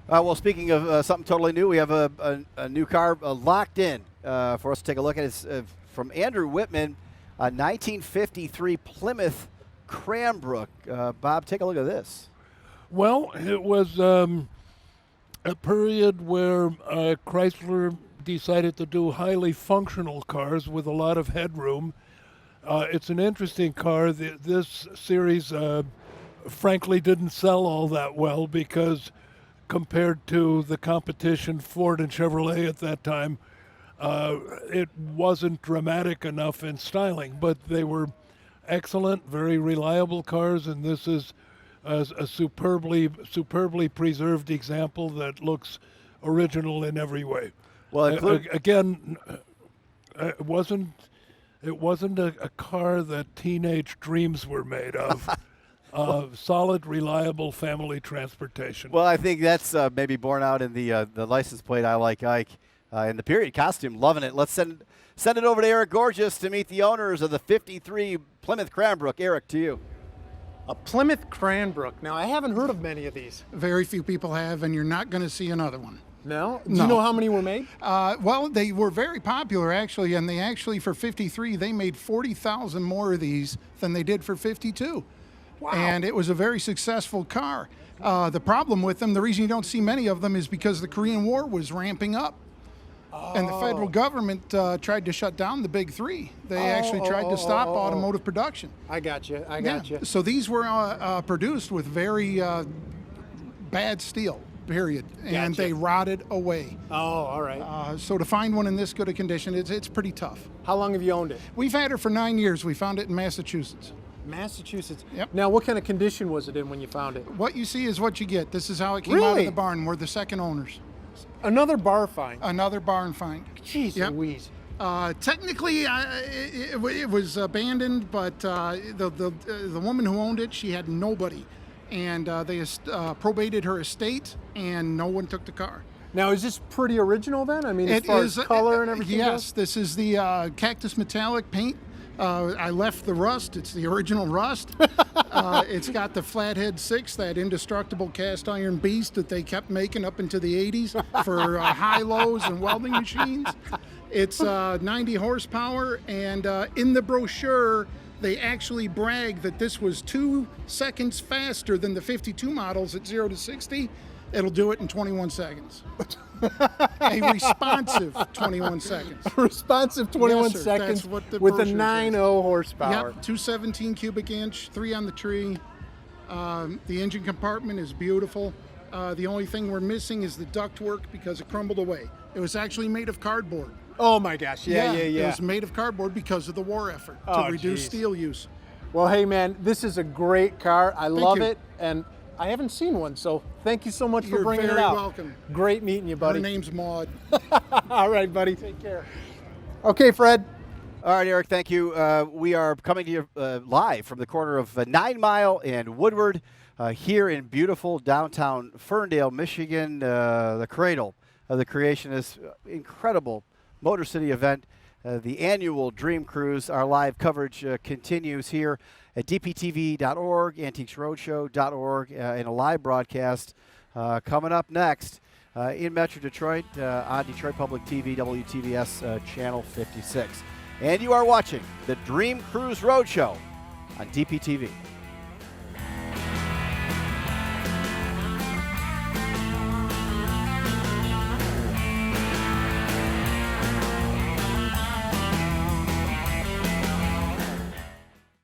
Well, speaking of something totally new, we have a new car locked in for us to take a look at. It's from Andrew Whitman, a 1953 Plymouth Cranbrook. Bob, take a look at this. Well, it was a period where Chrysler decided to do highly functional cars with a lot of headroom. It's an interesting car. This series, frankly, didn't sell all that well because compared to the competition, Ford and Chevrolet at that time, it wasn't dramatic enough in styling, but they were excellent, very reliable cars, and this is a superbly preserved example that looks original in every way. Well, Again, it wasn't a car that teenage dreams were made of. Solid, reliable family transportation. Well, I think that's maybe borne out in the license plate. I like Ike in the period costume, loving it. Let's send it over to Eric Gorgeous to meet the owners of the '53 Plymouth Cranbrook. Eric, to you. A Plymouth Cranbrook. Now, I haven't heard of many of these. Very few people have, and you're not going to see another one. No? Do you know how many were made? Well, they were very popular, actually, and they actually, for 53, they made 40,000 more of these than they did for 52. Wow. And it was a very successful car. The problem with them, the reason you don't see many of them is because the Korean War was ramping up. And the federal government tried to shut down the big three. They actually tried to stop automotive production. I got you. I got you. So these were produced with very bad steel, period. And Gotcha. they rotted away. Oh, all right. So to find one in this good a condition, it's pretty tough. How long have you owned it? We've had it for 9 years. We found it in Massachusetts. Massachusetts. Yep. Now, what kind of condition was it in when you found it? What you see is what you get. This is how it came out Really? of the barn. We're the second owners. Another bar find. Another barn find. Jeez Yep. Louise. Technically, it was abandoned, but the woman who owned it, she had nobody. And they probated her estate, and no one took the car. Now, is this pretty original then? I mean, as far as color and everything Yes, goes? this is the cactus metallic paint. I left the rust. It's the original rust. It's got the Flathead 6, that indestructible cast iron beast that they kept making up into the 80s for high-lows and welding machines. It's 90 horsepower, and in the brochure, they actually brag that this was 2 seconds faster than the 52 models at 0 to 60. It'll do it in 21 seconds. A responsive 21 seconds. Responsive 21 Yes, sir. seconds That's what the with a brochure says. 9.0 horsepower. Yep, 217 cubic inch, 3 on the tree. The engine compartment is beautiful. The only thing we're missing is the ductwork because it crumbled away. It was actually made of cardboard. Oh my gosh, yeah. It was made of cardboard because of the war effort Oh, to reduce geez. steel use. Well, hey man, this is a great car. I love you. it, and I haven't seen one, so thank you so much for You're bringing it very out. welcome. Great meeting you, Her buddy. name's Maud. All right, buddy. Take care. Okay, Fred. All right, Eric, thank you. We are coming to you live from the corner of 9 Mile and Woodward here in beautiful downtown Ferndale, Michigan, the cradle of the creation of this incredible Motor City event, the annual Dream Cruise. Our live coverage continues here at dptv.org, antiquesroadshow.org, and a live broadcast coming up next in Metro Detroit on Detroit Public TV, WTVS Channel 56. And you are watching the Dream Cruise Roadshow on DPTV.